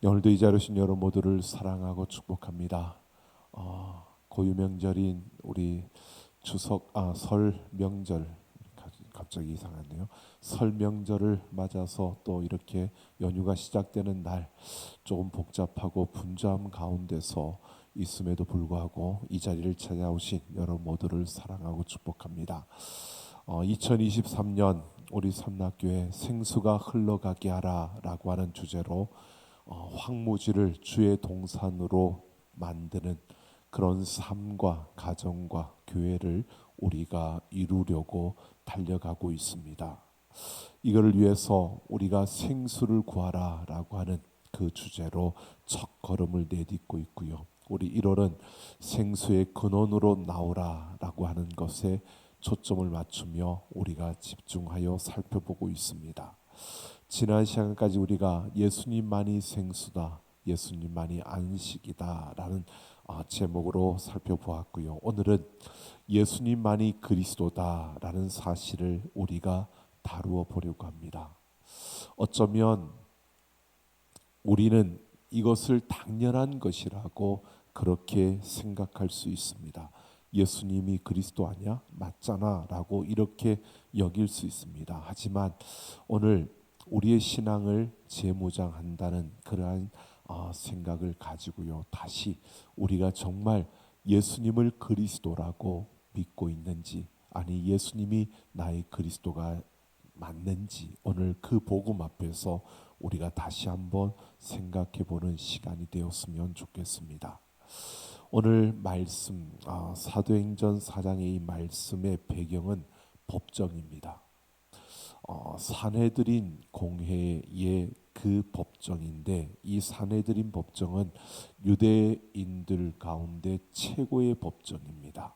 오늘도 이 자리에 오신 여러분 모두를 사랑하고 축복합니다. 고유명절인 우리 설 명절, 갑자기 이상하네요. 설 명절을 맞아서 또 이렇게 연휴가 시작되는 날, 조금 복잡하고 분주함 가운데서 있음에도 불구하고 이 자리를 찾아오신 여러분 모두를 사랑하고 축복합니다. 2023년 우리 삼락교회 생수가 흘러가게 하라라고 하는 주제로 황무지를 주의 동산으로 만드는 그런 삶과 가정과 교회를 우리가 이루려고 달려가고 있습니다. 이걸 위해서 우리가 생수를 구하라라고 하는 그 주제로 첫 걸음을 내딛고 있고요. 우리 1월은 생수의 근원으로 나오라라고 하는 것에 초점을 맞추며 우리가 집중하여 살펴보고 있습니다. 지난 시간까지 우리가 예수님만이 생수다, 예수님만이 안식이다라는 제목으로 살펴보았고요. 오늘은 예수님만이 그리스도다라는 사실을 우리가 다루어 보려고 합니다. 어쩌면 우리는 이것을 당연한 것이라고 그렇게 생각할 수 있습니다. 예수님이 그리스도 아니야? 맞잖아 라고 이렇게 여길 수 있습니다. 하지만 오늘 우리의 신앙을 재무장한다는 그러한 생각을 가지고요. 다시 우리가 정말 예수님을 그리스도라고 믿고 있는지, 아니 예수님이 나의 그리스도가 맞는지, 오늘 그 복음 앞에서 우리가 다시 한번 생각해 보는 시간이 되었으면 좋겠습니다. 오늘 말씀 사도행전 4장의 이 말씀의 배경은 법정입니다. 산헤드린 공회의 그 법정인데, 이 산헤드린 법정은 유대인들 가운데 최고의 법정입니다.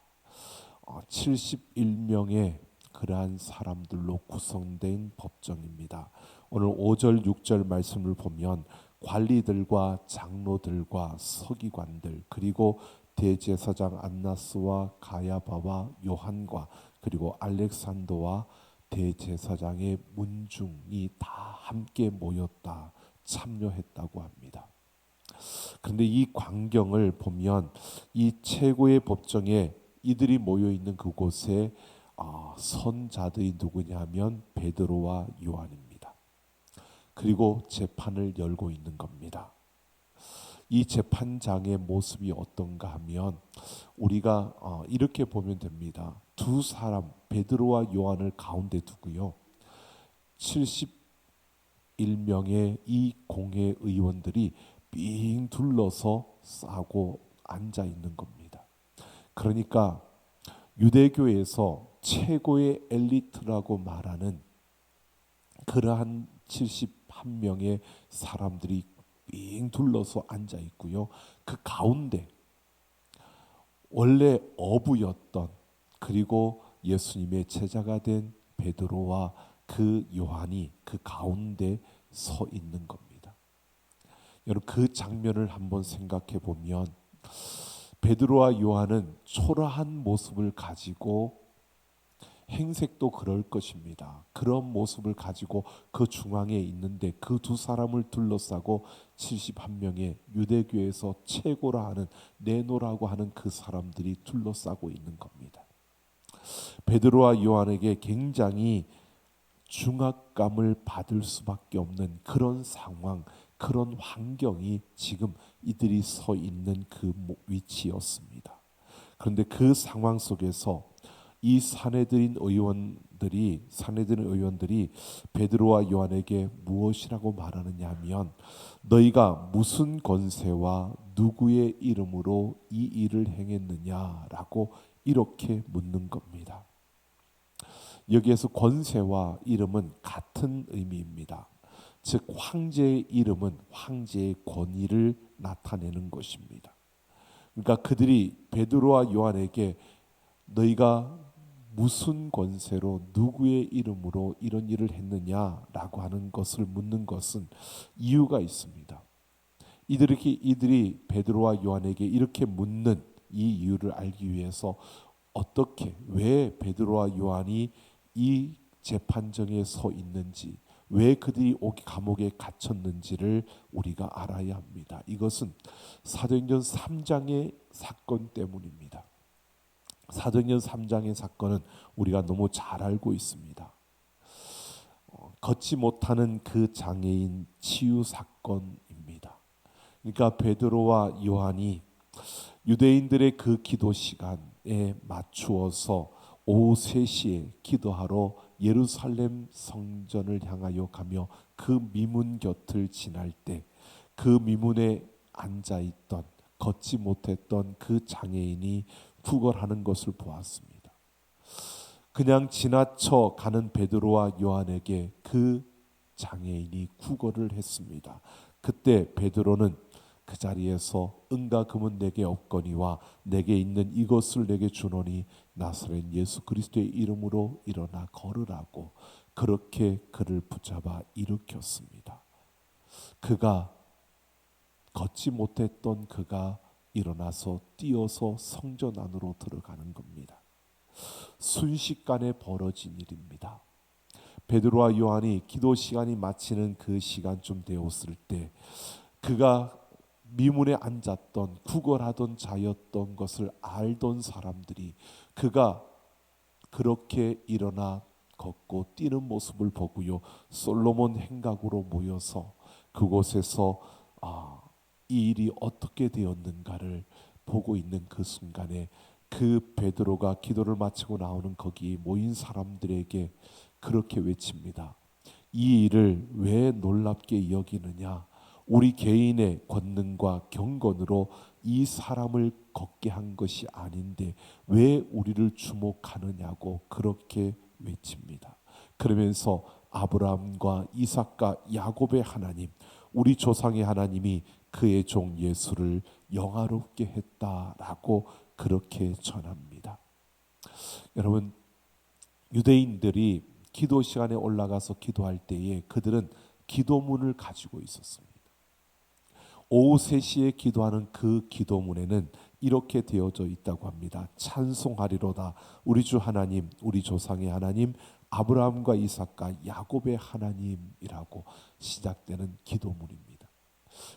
71명의 그러한 사람들로 구성된 법정입니다. 오늘 5절 6절 말씀을 보면 관리들과 장로들과 서기관들, 그리고 대제사장 안나스와 가야바와 요한과 그리고 알렉산더와 대제사장의 문중이 다 함께 모였다, 참여했다고 합니다. 그런데 이 광경을 보면 이 최고의 법정에 이들이 모여 있는 그곳에 선자들이 누구냐면 베드로와 요한입니다. 그리고 재판을 열고 있는 겁니다. 이 재판장의 모습이 어떤가 하면 우리가 이렇게 보면 됩니다. 두 사람 베드로와 요한을 가운데 두고요, 71명의 이 공회 의원들이 빙 둘러서 싸고 앉아 있는 겁니다. 그러니까 유대교에서 최고의 엘리트라고 말하는 그러한 71명의 사람들이 빙 둘러서 앉아 있고요. 그 가운데 원래 어부였던, 그리고 예수님의 제자가 된 베드로와 그 요한이 그 가운데 서 있는 겁니다. 여러분, 그 장면을 한번 생각해 보면 베드로와 요한은 초라한 모습을 가지고, 행색도 그럴 것입니다. 그런 모습을 가지고 그 중앙에 있는데 그 두 사람을 둘러싸고 71명의 유대교에서 최고라 하는, 네노라고 하는 그 사람들이 둘러싸고 있는 겁니다. 베드로와 요한에게 굉장히 중압감을 받을 수밖에 없는 그런 상황, 그런 환경이 지금 이들이 서 있는 그 위치였습니다. 그런데 그 상황 속에서 이 산헤드린 의원들이 베드로와 요한에게 무엇이라고 말하느냐 하면, 너희가 무슨 권세와 누구의 이름으로 이 일을 행했느냐라고 이렇게 묻는 겁니다. 여기에서 권세와 이름은 같은 의미입니다. 즉 황제의 이름은 황제의 권위를 나타내는 것입니다. 그러니까 그들이 베드로와 요한에게 너희가 무슨 권세로 누구의 이름으로 이런 일을 했느냐라고 하는 것을 묻는 것은 이유가 있습니다. 이들이 베드로와 요한에게 이렇게 묻는 이 이유를 알기 위해서 왜 베드로와 요한이 이 재판정에 서 있는지, 왜 그들이 감옥에 갇혔는지를 우리가 알아야 합니다. 이것은 사도행전 3장의 사건 때문입니다. 사도행전 3장의 사건은 우리가 너무 잘 알고 있습니다. 걷지 못하는 그 장애인 치유 사건입니다. 그러니까 베드로와 요한이 유대인들의 그 기도 시간에 맞추어서 오후 3시에 기도하러 예루살렘 성전을 향하여 가며 그 미문 곁을 지날 때 그 미문에 앉아있던 걷지 못했던 그 장애인이 구걸하는 것을 보았습니다. 그냥 지나쳐 가는 베드로와 요한에게 그 장애인이 구걸을 했습니다. 그때 베드로는 그 자리에서 은과 금은 내게 없거니와 내게 있는 이것을 내게 주노니 나사렛 예수 그리스도의 이름으로 일어나 걸으라고 그렇게 그를 붙잡아 일으켰습니다. 그가 걷지 못했던 그가 일어나서 뛰어서 성전 안으로 들어가는 겁니다. 순식간에 벌어진 일입니다. 베드로와 요한이 기도 시간이 마치는 그 시간쯤 되었을 때 그가 미문에 앉았던 구걸하던 자였던 것을 알던 사람들이 그가 그렇게 일어나 걷고 뛰는 모습을 보고요, 솔로몬 행각으로 모여서 그곳에서 이 일이 어떻게 되었는가를 보고 있는 그 순간에 그 베드로가 기도를 마치고 나오는 거기 모인 사람들에게 그렇게 외칩니다. 이 일을 왜 놀랍게 여기느냐? 우리 개인의 권능과 경건으로 이 사람을 걷게 한 것이 아닌데 왜 우리를 주목하느냐고 그렇게 외칩니다. 그러면서 아브라함과 이삭과 야곱의 하나님, 우리 조상의 하나님이 그의 종 예수를 영화롭게 했다라고 그렇게 전합니다. 여러분, 유대인들이 기도 시간에 올라가서 기도할 때에 그들은 기도문을 가지고 있었습니다. 오후 3시에 기도하는 그 기도문에는 이렇게 되어져 있다고 합니다. 찬송하리로다 우리 주 하나님, 우리 조상의 하나님, 아브라함과 이삭과 야곱의 하나님이라고 시작되는 기도문입니다.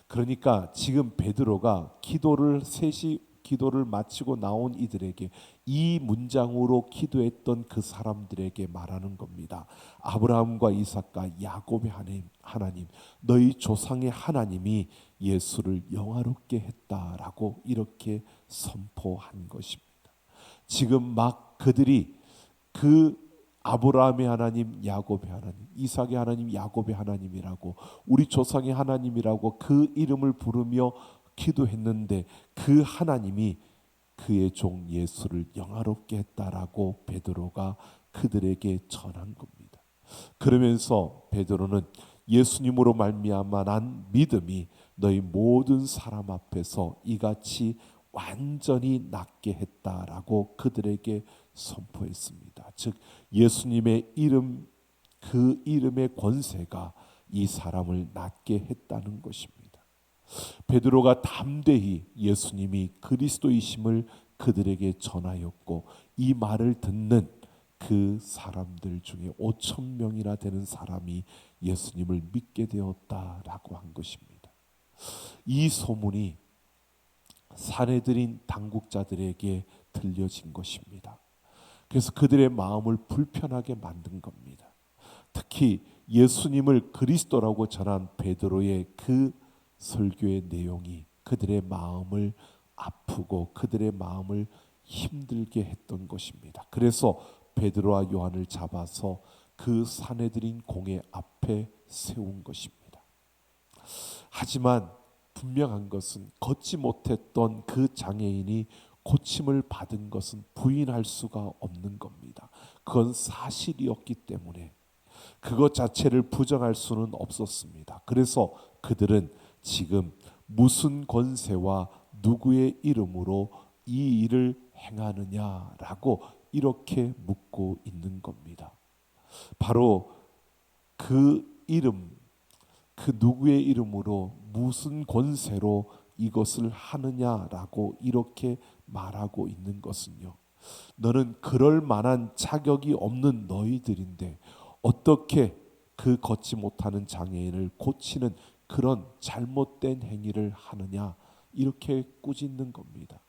그러니까 지금 베드로가 기도를 마치고 나온 이들에게 이 문장으로 기도했던 그 사람들에게 말하는 겁니다. 아브라함과 이삭과 야곱의 하나님, 너희 조상의 하나님이 예수를 영화롭게 했다라고 이렇게 선포한 것입니다. 지금 막 그들이 그 아브라함의 하나님, 야곱의 하나님, 이삭의 하나님, 야곱의 하나님이라고 우리 조상의 하나님이라고 그 이름을 부르며 기도했는데 그 하나님이 그의 종 예수를 영화롭게 했다라고 베드로가 그들에게 전한 겁니다. 그러면서 베드로는 예수님으로 말미암아 난 믿음이 너희 모든 사람 앞에서 이같이 완전히 낫게 했다라고 그들에게 선포했습니다. 즉 예수님의 이름, 그 이름의 권세가 이 사람을 낫게 했다는 것입니다. 베드로가 담대히 예수님이 그리스도이심을 그들에게 전하였고 이 말을 듣는 그 사람들 중에 5,000명이나 되는 사람이 예수님을 믿게 되었다라고 한 것입니다. 이 소문이 산헤드린 당국자들에게 들려진 것입니다. 그래서 그들의 마음을 불편하게 만든 겁니다. 특히 예수님을 그리스도라고 전한 베드로의 그 설교의 내용이 그들의 마음을 아프고 그들의 마음을 힘들게 했던 것입니다. 그래서 베드로와 요한을 잡아서 그 산헤드린 공회 앞에 세운 것입니다. 하지만 분명한 것은 걷지 못했던 그 장애인이 고침을 받은 것은 부인할 수가 없는 겁니다. 그건 사실이었기 때문에 그것 자체를 부정할 수는 없었습니다. 그래서 그들은 지금 무슨 권세와 누구의 이름으로 이 일을 행하느냐라고 이렇게 묻고 있는 겁니다. 바로 그 이름, 그 누구의 이름으로 무슨 권세로 이것을 하느냐라고 이렇게 말하고 있는 것은요, 너는 그럴 만한 자격이 없는 너희들인데 어떻게 그 걷지 못하는 장애인을 고치는 그런 잘못된 행위를 하느냐, 이렇게 꾸짖는 겁니다.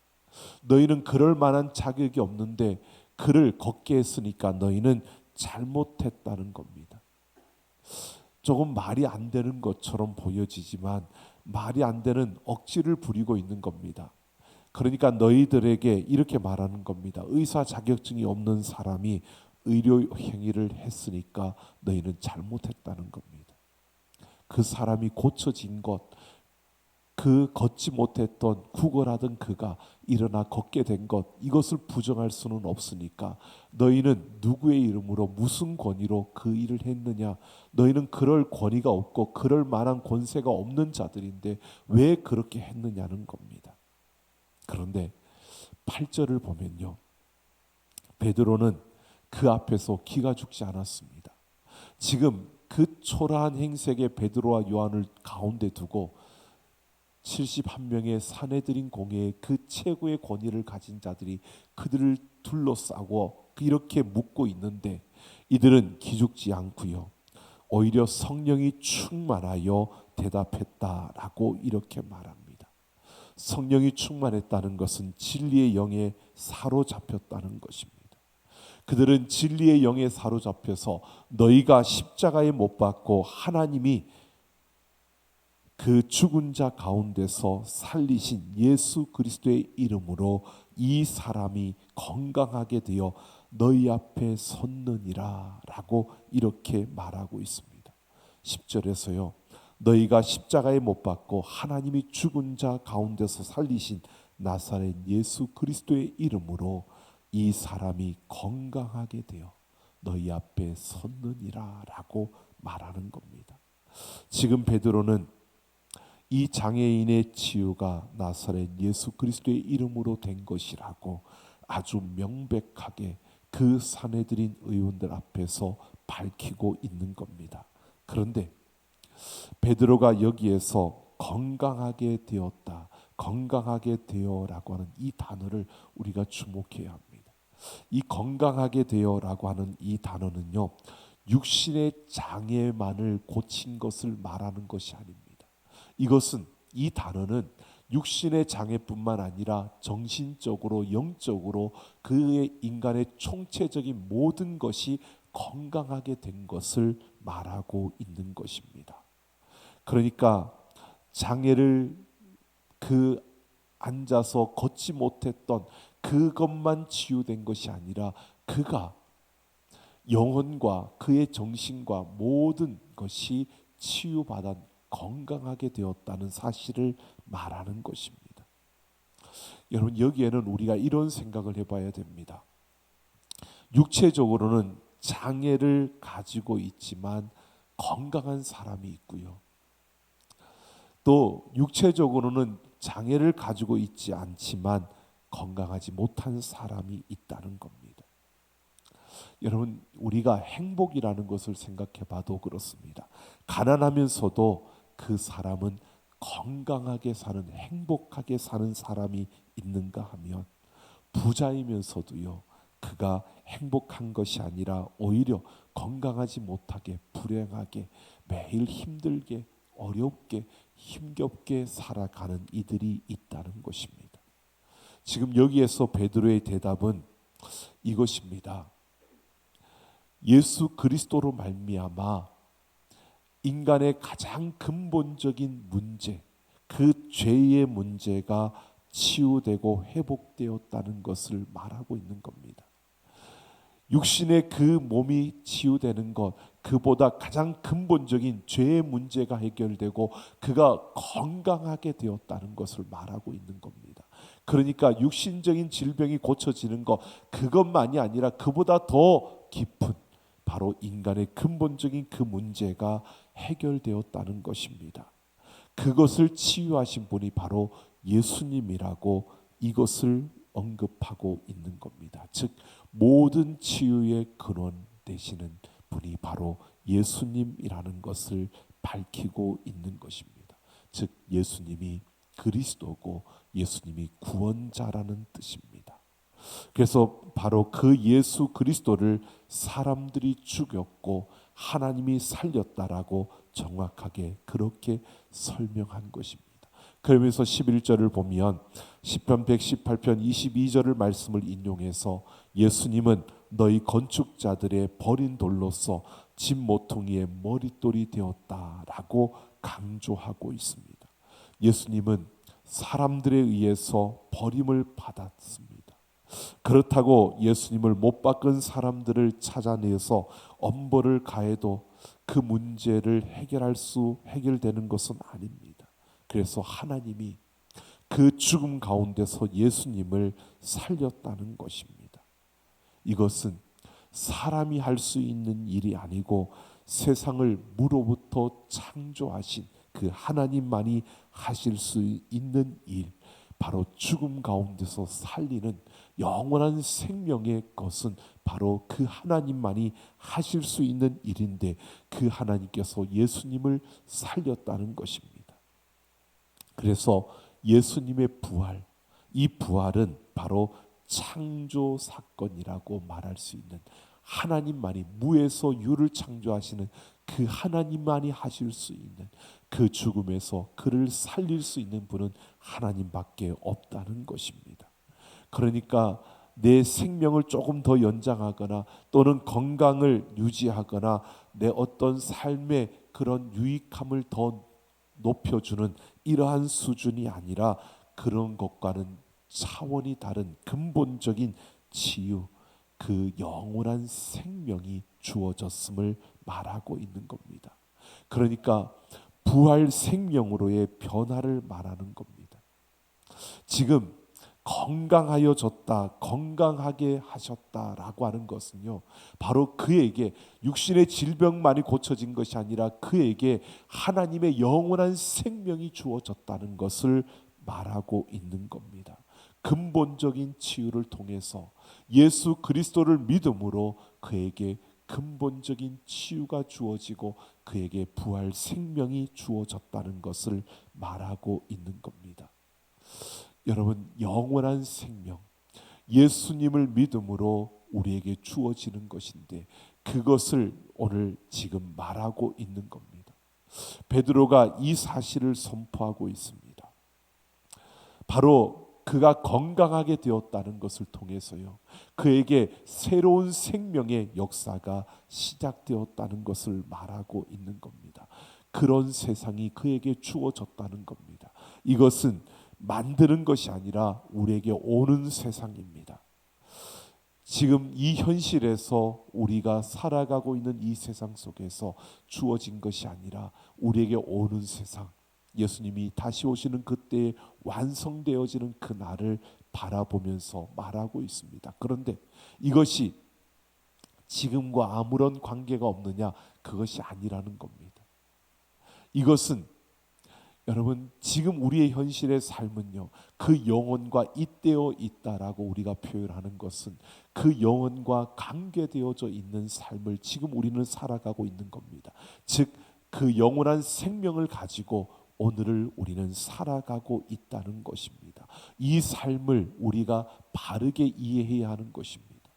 너희는 그럴 만한 자격이 없는데 그를 걷게 했으니까 너희는 잘못했다는 겁니다. 조금 말이 안 되는 것처럼 보여지지만 말이 안 되는 억지를 부리고 있는 겁니다. 그러니까 너희들에게 이렇게 말하는 겁니다. 의사 자격증이 없는 사람이 의료 행위를 했으니까 너희는 잘못했다는 겁니다. 그 사람이 고쳐진 것, 그 걷지 못했던 구걸하던 그가 일어나 걷게 된 것, 이것을 부정할 수는 없으니까 너희는 누구의 이름으로 무슨 권위로 그 일을 했느냐, 너희는 그럴 권위가 없고 그럴 만한 권세가 없는 자들인데 왜 그렇게 했느냐는 겁니다. 그런데 8절을 보면요, 베드로는 그 앞에서 기가 죽지 않았습니다. 지금 그 초라한 행색의 베드로와 요한을 가운데 두고 71명의 사내들인 공회의 그 최고의 권위를 가진 자들이 그들을 둘러싸고 이렇게 묻고 있는데 이들은 기죽지 않고요, 오히려 성령이 충만하여 대답했다라고 이렇게 말합니다. 성령이 충만했다는 것은 진리의 영에 사로잡혔다는 것입니다. 그들은 진리의 영에 사로잡혀서 너희가 십자가에 못 박고 하나님이 그 죽은 자 가운데서 살리신 예수 그리스도의 이름으로 이 사람이 건강하게 되어 너희 앞에 섰느니라 라고 이렇게 말하고 있습니다. 10절에서요, 너희가 십자가에 못 박고 하나님이 죽은 자 가운데서 살리신 나사렛 예수 그리스도의 이름으로 이 사람이 건강하게 되어 너희 앞에 섰느니라 라고 말하는 겁니다. 지금 베드로는 이 장애인의 치유가 나사렛 예수 그리스도의 이름으로 된 것이라고 아주 명백하게 그 사내들인 의원들 앞에서 밝히고 있는 겁니다. 그런데 베드로가 여기에서 건강하게 되었다, 건강하게 되어라고 하는 이 단어를 우리가 주목해야 합니다. 이 건강하게 되어라고 하는 이 단어는요, 육신의 장애만을 고친 것을 말하는 것이 아닙니다. 이것은, 이 단어는 육신의 장애뿐만 아니라 정신적으로 영적으로 그의 인간의 총체적인 모든 것이 건강하게 된 것을 말하고 있는 것입니다. 그러니까 장애를 그 앉아서 걷지 못했던 그것만 치유된 것이 아니라 그가 영혼과 그의 정신과 모든 것이 치유받아 건강하게 되었다는 사실을 말하는 것입니다. 여러분, 여기에는 우리가 이런 생각을 해봐야 됩니다. 육체적으로는 장애를 가지고 있지만 건강한 사람이 있고요, 또 육체적으로는 장애를 가지고 있지 않지만 건강하지 못한 사람이 있다는 겁니다. 여러분, 우리가 행복이라는 것을 생각해 봐도 그렇습니다. 가난하면서도 그 사람은 건강하게 사는, 행복하게 사는 사람이 있는가 하면, 부자이면서도요, 그가 행복한 것이 아니라 오히려 건강하지 못하게 불행하게 매일 힘들게 어렵게 힘겹게 살아가는 이들이 있다는 것입니다. 지금 여기에서 베드로의 대답은 이것입니다. 예수 그리스도로 말미암아 인간의 가장 근본적인 문제, 그 죄의 문제가 치유되고 회복되었다는 것을 말하고 있는 겁니다. 육신의 그 몸이 치유되는 것, 그보다 가장 근본적인 죄의 문제가 해결되고 그가 건강하게 되었다는 것을 말하고 있는 겁니다. 그러니까 육신적인 질병이 고쳐지는 것, 그것만이 아니라 그보다 더 깊은 바로 인간의 근본적인 그 문제가 해결되었다는 것입니다. 그것을 치유하신 분이 바로 예수님이라고 이것을 언급하고 있는 겁니다. 즉 모든 치유의 근원 되시는 분이 바로 예수님이라는 것을 밝히고 있는 것입니다. 즉 예수님이 그리스도고 예수님이 구원자라는 뜻입니다. 그래서 바로 그 예수 그리스도를 사람들이 죽였고 하나님이 살렸다라고 정확하게 그렇게 설명한 것입니다. 그러면서 11절을 보면 시편 118편 22절을 말씀을 인용해서 예수님은 너희 건축자들의 버린 돌로서 집 모퉁이의 머릿돌이 되었다라고 강조하고 있습니다. 예수님은 사람들에 의해서 버림을 받았습니다. 그렇다고 예수님을 못 박은 사람들을 찾아내서 엄벌을 가해도 그 문제를 해결되는 것은 아닙니다. 그래서 하나님이 그 죽음 가운데서 예수님을 살렸다는 것입니다. 이것은 사람이 할 수 있는 일이 아니고 세상을 무로부터 창조하신 그 하나님만이 하실 수 있는 일, 바로 죽음 가운데서 살리는 영원한 생명의 것은 바로 그 하나님만이 하실 수 있는 일인데, 그 하나님께서 예수님을 살렸다는 것입니다. 그래서 예수님의 부활, 이 부활은 바로 창조 사건이라고 말할 수 있는, 하나님만이 무에서 유를 창조하시는 그 하나님만이 하실 수 있는, 그 죽음에서 그를 살릴 수 있는 분은 하나님밖에 없다는 것입니다. 그러니까 내 생명을 조금 더 연장하거나 또는 건강을 유지하거나 내 어떤 삶의 그런 유익함을 더 높여주는 이러한 수준이 아니라, 그런 것과는 차원이 다른 근본적인 치유, 그 영원한 생명이 주어졌음을 말하고 있는 겁니다. 그러니까 부활 생명으로의 변화를 말하는 겁니다. 지금 건강하여졌다, 건강하게 하셨다라고 하는 것은요, 바로 그에게 육신의 질병만이 고쳐진 것이 아니라 그에게 하나님의 영원한 생명이 주어졌다는 것을 말하고 있는 겁니다. 근본적인 치유를 통해서 예수 그리스도를 믿음으로 그에게 근본적인 치유가 주어지고 그에게 부활 생명이 주어졌다는 것을 말하고 있는 겁니다. 여러분, 영원한 생명, 예수님을 믿음으로 우리에게 주어지는 것인데, 그것을 오늘 지금 말하고 있는 겁니다. 베드로가 이 사실을 선포하고 있습니다. 바로 그가 건강하게 되었다는 것을 통해서요, 그에게 새로운 생명의 역사가 시작되었다는 것을 말하고 있는 겁니다. 그런 세상이 그에게 주어졌다는 겁니다. 이것은 만드는 것이 아니라 우리에게 오는 세상입니다. 지금 이 현실에서 우리가 살아가고 있는 이 세상 속에서 주어진 것이 아니라 우리에게 오는 세상, 예수님이 다시 오시는 그때에 완성되어지는 그 날을 바라보면서 말하고 있습니다. 그런데 이것이 지금과 아무런 관계가 없느냐? 그것이 아니라는 겁니다. 이것은 여러분, 지금 우리의 현실의 삶은요, 그 영혼과 잇대어 있다라고 우리가 표현하는 것은 그 영혼과 관계되어져 있는 삶을 지금 우리는 살아가고 있는 겁니다. 즉, 그 영원한 생명을 가지고 오늘을 우리는 살아가고 있다는 것입니다. 이 삶을 우리가 바르게 이해해야 하는 것입니다.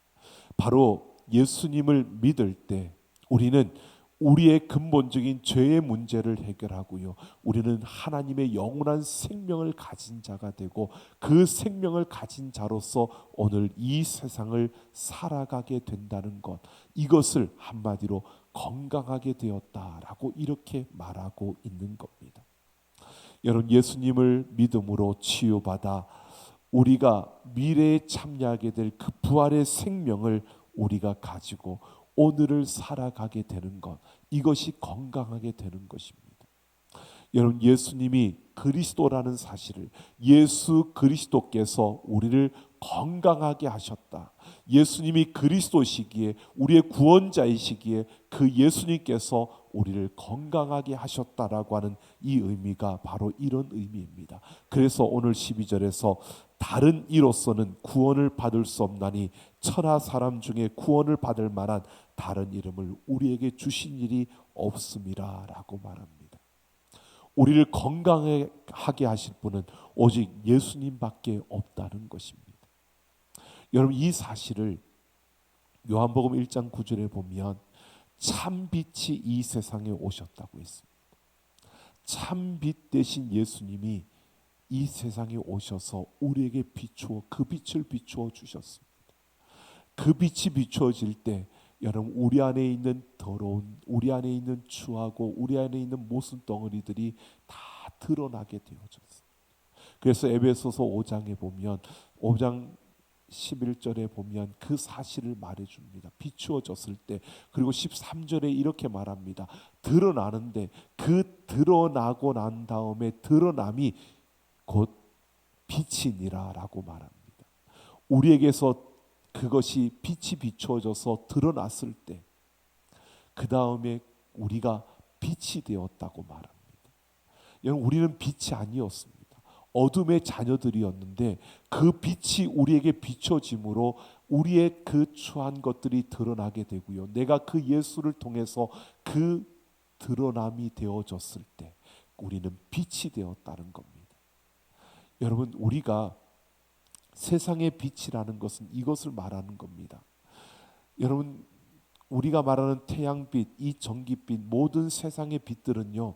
바로 예수님을 믿을 때 우리는 우리의 근본적인 죄의 문제를 해결하고요, 우리는 하나님의 영원한 생명을 가진 자가 되고 그 생명을 가진 자로서 오늘 이 세상을 살아가게 된다는 것, 이것을 한마디로 건강하게 되었다라고 이렇게 말하고 있는 겁니다. 여러분, 예수님을 믿음으로 치유받아 우리가 미래에 참여하게 될 그 부활의 생명을 우리가 가지고 오늘을 살아가게 되는 것, 이것이 건강하게 되는 것입니다. 여러분, 예수님이 그리스도라는 사실을, 예수 그리스도께서 우리를 건강하게 하셨다, 예수님이 그리스도시기에 우리의 구원자이시기에 그 예수님께서 우리를 건강하게 하셨다라고 하는 이 의미가 바로 이런 의미입니다. 그래서 오늘 12절에서 다른 이로서는 구원을 받을 수 없나니 천하 사람 중에 구원을 받을 만한 다른 이름을 우리에게 주신 일이 없음이라 라고 말합니다. 우리를 건강하게 하실 분은 오직 예수님밖에 없다는 것입니다. 여러분, 이 사실을 요한복음 1장 9절에 보면 참 빛이 이 세상에 오셨다고 했습니다. 참 빛 대신 예수님이 이 세상에 오셔서 우리에게 비추어 그 빛을 비추어 주셨습니다. 그 빛이 비추어질 때 여러분, 우리 안에 있는 더러운, 우리 안에 있는 추하고 우리 안에 있는 모순 덩어리들이 다 드러나게 되어졌습니다. 그래서 에베소서 5장에 보면 5장 11절에 보면 그 사실을 말해줍니다. 비추어졌을 때. 그리고 13절에 이렇게 말합니다. 드러나는데 그 드러나고 난 다음에 드러남이 곧 빛이니라 라고 말합니다. 우리에게서 그것이 빛이 비추어져서 드러났을 때 그 다음에 우리가 빛이 되었다고 말합니다. 여러분, 우리는 빛이 아니었습니다. 어둠의 자녀들이었는데 그 빛이 우리에게 비춰짐으로 우리의 그 추한 것들이 드러나게 되고요. 내가 그 예수를 통해서 그 드러남이 되어졌을 때 우리는 빛이 되었다는 겁니다. 여러분, 우리가 세상의 빛이라는 것은 이것을 말하는 겁니다. 여러분, 우리가 말하는 태양빛, 이 전기빛, 모든 세상의 빛들은요,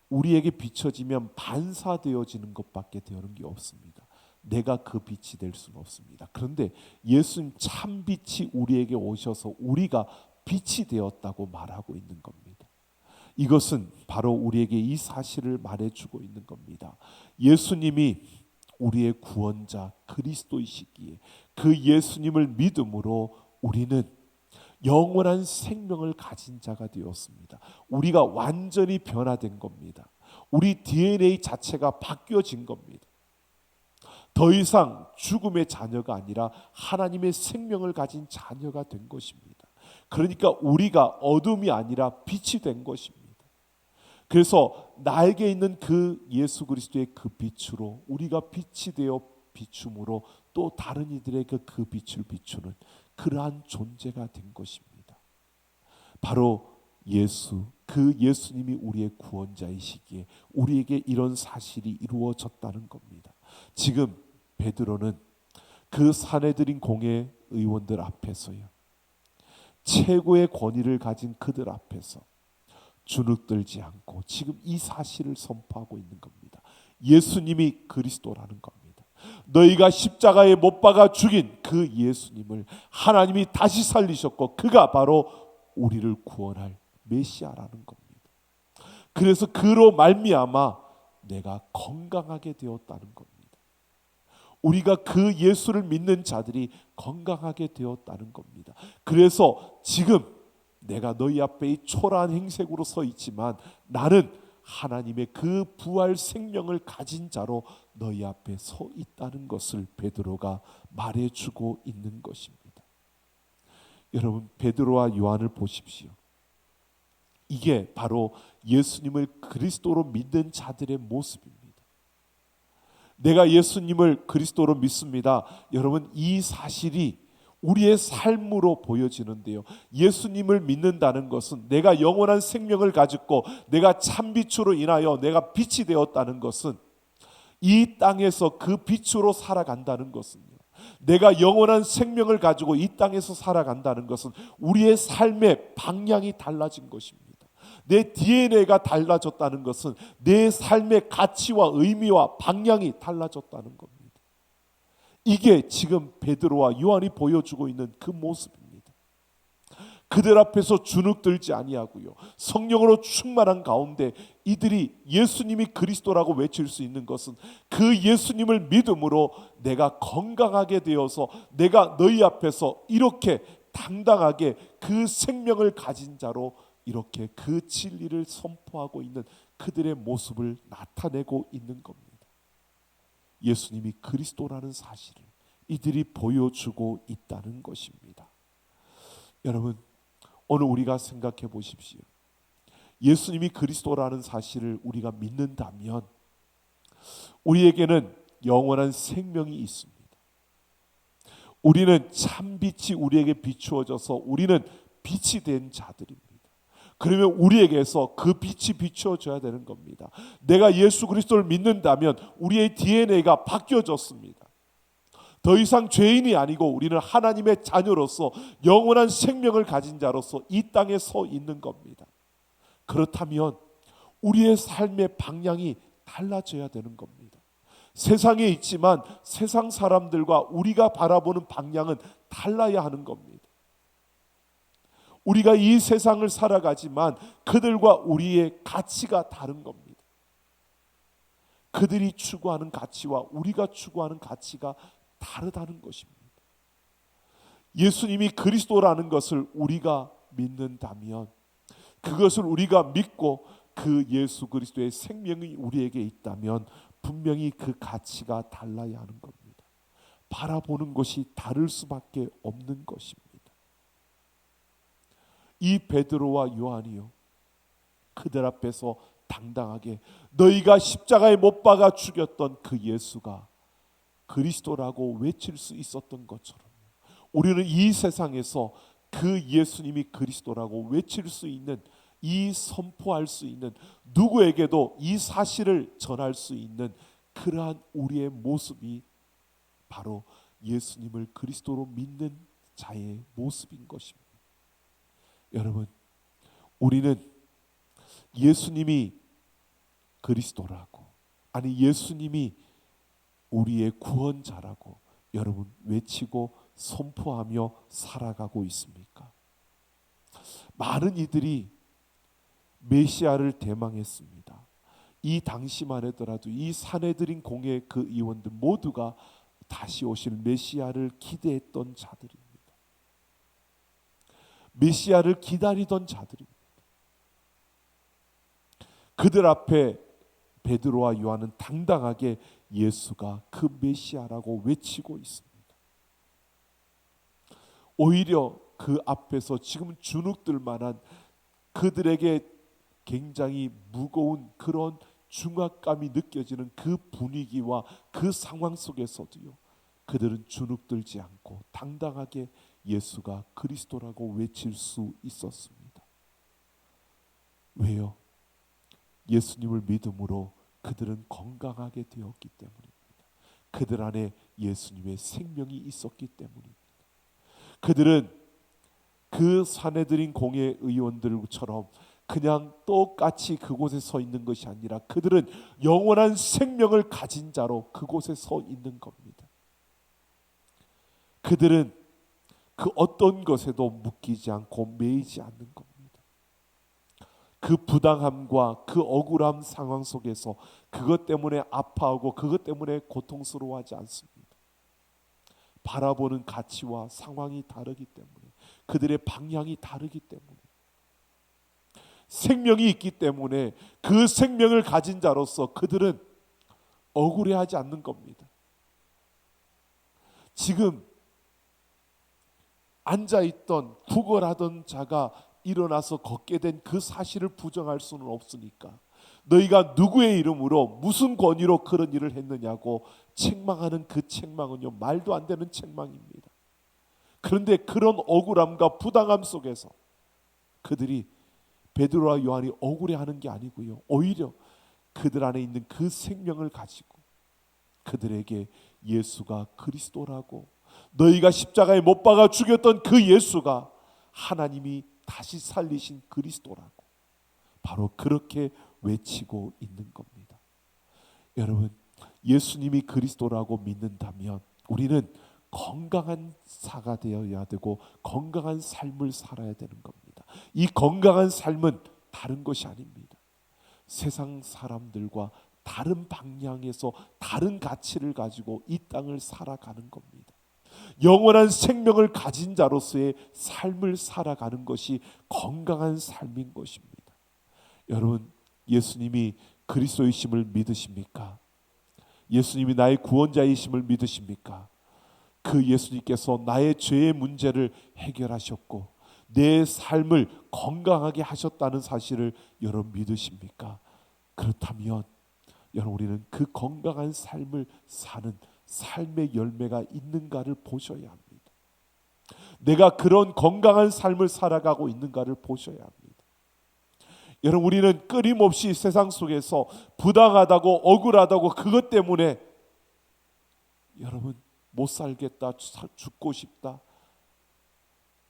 우리에게 비춰지면 반사되어지는 것밖에 되는 게 없습니다. 내가 그 빛이 될 수는 없습니다. 그런데 예수님 참 빛이 우리에게 오셔서 우리가 빛이 되었다고 말하고 있는 겁니다. 이것은 바로 우리에게 이 사실을 말해주고 있는 겁니다. 예수님이 우리의 구원자 그리스도이시기에 그 예수님을 믿음으로 우리는 영원한 생명을 가진 자가 되었습니다. 우리가 완전히 변화된 겁니다. 우리 DNA 자체가 바뀌어진 겁니다. 더 이상 죽음의 자녀가 아니라 하나님의 생명을 가진 자녀가 된 것입니다. 그러니까 우리가 어둠이 아니라 빛이 된 것입니다. 그래서 나에게 있는 그 예수 그리스도의 그 빛으로 우리가 빛이 되어 비춤으로 또 다른 이들에게 그 빛을 비추는 그러한 존재가 된 것입니다. 바로 예수, 그 예수님이 우리의 구원자이시기에 우리에게 이런 사실이 이루어졌다는 겁니다. 지금 베드로는 그 사내들인 공회 의원들 앞에서요, 최고의 권위를 가진 그들 앞에서 주눅들지 않고 지금 이 사실을 선포하고 있는 겁니다. 예수님이 그리스도라는 겁니다. 너희가 십자가에 못 박아 죽인 그 예수님을 하나님이 다시 살리셨고 그가 바로 우리를 구원할 메시아라는 겁니다. 그래서 그로 말미암아 내가 건강하게 되었다는 겁니다. 우리가 그 예수를 믿는 자들이 건강하게 되었다는 겁니다. 그래서 지금 내가 너희 앞에 이 초라한 행색으로 서 있지만 나는 하나님의 그 부활 생명을 가진 자로 너희 앞에 서 있다는 것을 베드로가 말해주고 있는 것입니다. 여러분, 베드로와 요한을 보십시오. 이게 바로 예수님을 그리스도로 믿는 자들의 모습입니다. 내가 예수님을 그리스도로 믿습니다. 여러분, 이 사실이 우리의 삶으로 보여지는데요. 예수님을 믿는다는 것은 내가 영원한 생명을 가졌고 내가 참빛으로 인하여 내가 빛이 되었다는 것은 이 땅에서 그 빛으로 살아간다는 것은요, 내가 영원한 생명을 가지고 이 땅에서 살아간다는 것은 우리의 삶의 방향이 달라진 것입니다. 내 DNA가 달라졌다는 것은 내 삶의 가치와 의미와 방향이 달라졌다는 겁니다. 이게 지금 베드로와 요한이 보여주고 있는 그 모습입니다. 그들 앞에서 주눅들지 아니하고요, 성령으로 충만한 가운데 이들이 예수님이 그리스도라고 외칠 수 있는 것은 그 예수님을 믿음으로 내가 건강하게 되어서 내가 너희 앞에서 이렇게 당당하게 그 생명을 가진 자로 이렇게 그 진리를 선포하고 있는 그들의 모습을 나타내고 있는 겁니다. 예수님이 그리스도라는 사실을 이들이 보여주고 있다는 것입니다. 여러분, 오늘 우리가 생각해 보십시오. 예수님이 그리스도라는 사실을 우리가 믿는다면 우리에게는 영원한 생명이 있습니다. 우리는 참빛이 우리에게 비추어져서 우리는 빛이 된 자들입니다. 그러면 우리에게서 그 빛이 비추어져야 되는 겁니다. 내가 예수 그리스도를 믿는다면 우리의 DNA가 바뀌어졌습니다. 더 이상 죄인이 아니고 우리는 하나님의 자녀로서 영원한 생명을 가진 자로서 이 땅에 서 있는 겁니다. 그렇다면 우리의 삶의 방향이 달라져야 되는 겁니다. 세상에 있지만 세상 사람들과 우리가 바라보는 방향은 달라야 하는 겁니다. 우리가 이 세상을 살아가지만 그들과 우리의 가치가 다른 겁니다. 그들이 추구하는 가치와 우리가 추구하는 가치가 다르다는 것입니다. 예수님이 그리스도라는 것을 우리가 믿는다면, 그것을 우리가 믿고 그 예수 그리스도의 생명이 우리에게 있다면 분명히 그 가치가 달라야 하는 겁니다. 바라보는 것이 다를 수밖에 없는 것입니다. 이 베드로와 요한이요, 그들 앞에서 당당하게 너희가 십자가에 못 박아 죽였던 그 예수가 그리스도라고 외칠 수 있었던 것처럼 우리는 이 세상에서 그 예수님이 그리스도라고 외칠 수 있는, 이 선포할 수 있는, 누구에게도 이 사실을 전할 수 있는 그러한 우리의 모습이 바로 예수님을 그리스도로 믿는 자의 모습인 것입니다. 여러분, 우리는 예수님이 그리스도라고, 아니 예수님이 우리의 구원자라고 여러분 외치고 선포하며 살아가고 있습니까? 많은 이들이 메시아를 대망했습니다. 이 당시만 하더라도 이 사내들인 공의 그 의원들 모두가 다시 오실 메시아를 기대했던 자들입니다. 메시아를 기다리던 자들입니다. 그들 앞에 베드로와 요한은 당당하게 예수가 그 메시아라고 외치고 있습니다. 오히려 그 앞에서 지금 주눅들 만한 그들에게 굉장히 무거운 그런 중압감이 느껴지는 그 분위기와 그 상황 속에서도요, 그들은 주눅들지 않고 당당하게 예수가 그리스도라고 외칠 수 있었습니다. 왜요? 예수님을 믿음으로 그들은 건강하게 되었기 때문입니다. 그들 안에 예수님의 생명이 있었기 때문입니다. 그들은 그 사내들인 공회 의원들처럼 그냥 똑같이 그곳에 서 있는 것이 아니라 그들은 영원한 생명을 가진 자로 그곳에 서 있는 겁니다. 그들은 그 어떤 것에도 묶이지 않고 매이지 않는 겁니다. 그 부당함과 그 억울함 상황 속에서 그것 때문에 아파하고 그것 때문에 고통스러워하지 않습니다. 바라보는 가치와 상황이 다르기 때문에, 그들의 방향이 다르기 때문에, 생명이 있기 때문에 그 생명을 가진 자로서 그들은 억울해하지 않는 겁니다. 지금 앉아있던 구걸하던 자가 일어나서 걷게 된 그 사실을 부정할 수는 없으니까 너희가 누구의 이름으로 무슨 권위로 그런 일을 했느냐고 책망하는 그 책망은요, 말도 안 되는 책망입니다. 그런데 그런 억울함과 부당함 속에서 그들이, 베드로와 요한이 억울해하는 게 아니고요, 오히려 그들 안에 있는 그 생명을 가지고 그들에게 예수가 그리스도라고, 너희가 십자가에 못 박아 죽였던 그 예수가 하나님이 다시 살리신 그리스도라고 바로 그렇게 외치고 있는 겁니다. 여러분, 예수님이 그리스도라고 믿는다면 우리는 건강한 사가 되어야 되고 건강한 삶을 살아야 되는 겁니다. 이 건강한 삶은 다른 것이 아닙니다. 세상 사람들과 다른 방향에서 다른 가치를 가지고 이 땅을 살아가는 겁니다. 영원한 생명을 가진 자로서의 삶을 살아가는 것이 건강한 삶인 것입니다. 여러분, 예수님이 그리스도이심을 믿으십니까? 예수님이 나의 구원자이심을 믿으십니까? 그 예수님께서 나의 죄의 문제를 해결하셨고 내 삶을 건강하게 하셨다는 사실을 여러분 믿으십니까? 그렇다면 여러분, 우리는 그 건강한 삶을 사는 삶의 열매가 있는가를 보셔야 합니다. 내가 그런 건강한 삶을 살아가고 있는가를 보셔야 합니다. 여러분, 우리는 끊임없이 세상 속에서 부당하다고 억울하다고 그것 때문에 여러분 못 살겠다, 죽고 싶다,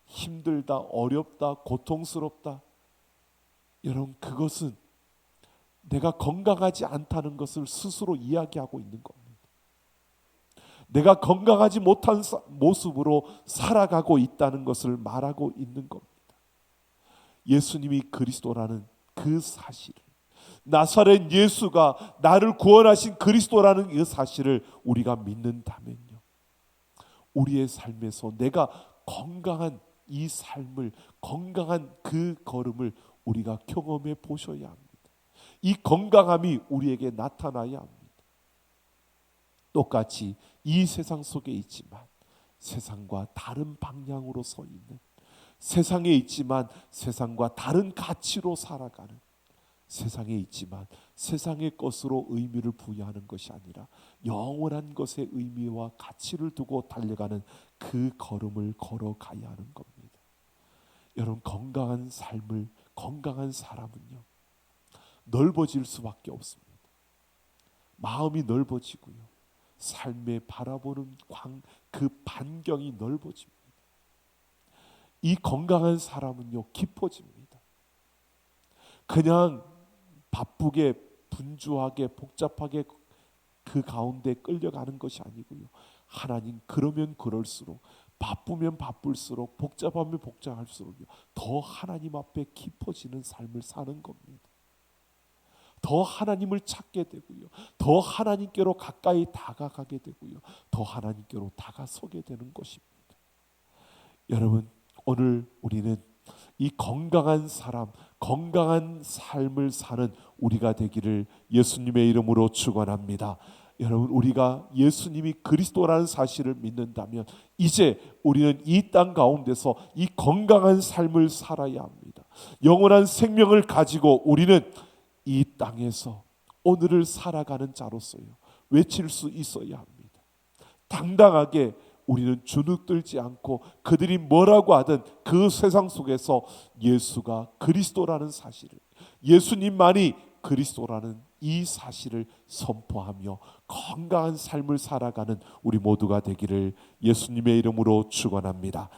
힘들다, 어렵다, 고통스럽다. 여러분, 그것은 내가 건강하지 않다는 것을 스스로 이야기하고 있는 겁니다. 내가 건강하지 못한 모습으로 살아가고 있다는 것을 말하고 있는 겁니다. 예수님이 그리스도라는 그 사실을, 나사렛 예수가 나를 구원하신 그리스도라는 그 사실을 우리가 믿는다면요, 우리의 삶에서 내가 건강한 이 삶을, 건강한 그 걸음을 우리가 경험해 보셔야 합니다. 이 건강함이 우리에게 나타나야 합니다. 똑같이 이 세상 속에 있지만 세상과 다른 방향으로 서 있는, 세상에 있지만 세상과 다른 가치로 살아가는, 세상에 있지만 세상의 것으로 의미를 부여하는 것이 아니라 영원한 것의 의미와 가치를 두고 달려가는 그 걸음을 걸어가야 하는 겁니다. 여러분, 건강한 삶을, 건강한 사람은요, 넓어질 수밖에 없습니다. 마음이 넓어지고요, 삶에 바라보는 그 반경이 넓어집니다. 이 건강한 사람은요, 깊어집니다. 그냥 바쁘게, 분주하게, 복잡하게 그 가운데 끌려가는 것이 아니고요, 하나님, 그러면 그럴수록, 바쁘면 바쁠수록, 복잡하면 복잡할수록요, 더 하나님 앞에 깊어지는 삶을 사는 겁니다. 더 하나님을 찾게 되고요, 더 하나님께로 가까이 다가가게 되고요, 더 하나님께로 다가서게 되는 것입니다. 여러분, 오늘 우리는 이 건강한 사람, 건강한 삶을 사는 우리가 되기를 예수님의 이름으로 축원합니다. 여러분, 우리가 예수님이 그리스도라는 사실을 믿는다면 이제 우리는 이 땅 가운데서 이 건강한 삶을 살아야 합니다. 영원한 생명을 가지고 우리는 이 땅에서 오늘을 살아가는 자로서요, 외칠 수 있어야 합니다. 당당하게 우리는 주눅들지 않고 그들이 뭐라고 하든 그 세상 속에서 예수가 그리스도라는 사실을, 예수님만이 그리스도라는 이 사실을 선포하며 건강한 삶을 살아가는 우리 모두가 되기를 예수님의 이름으로 축원합니다.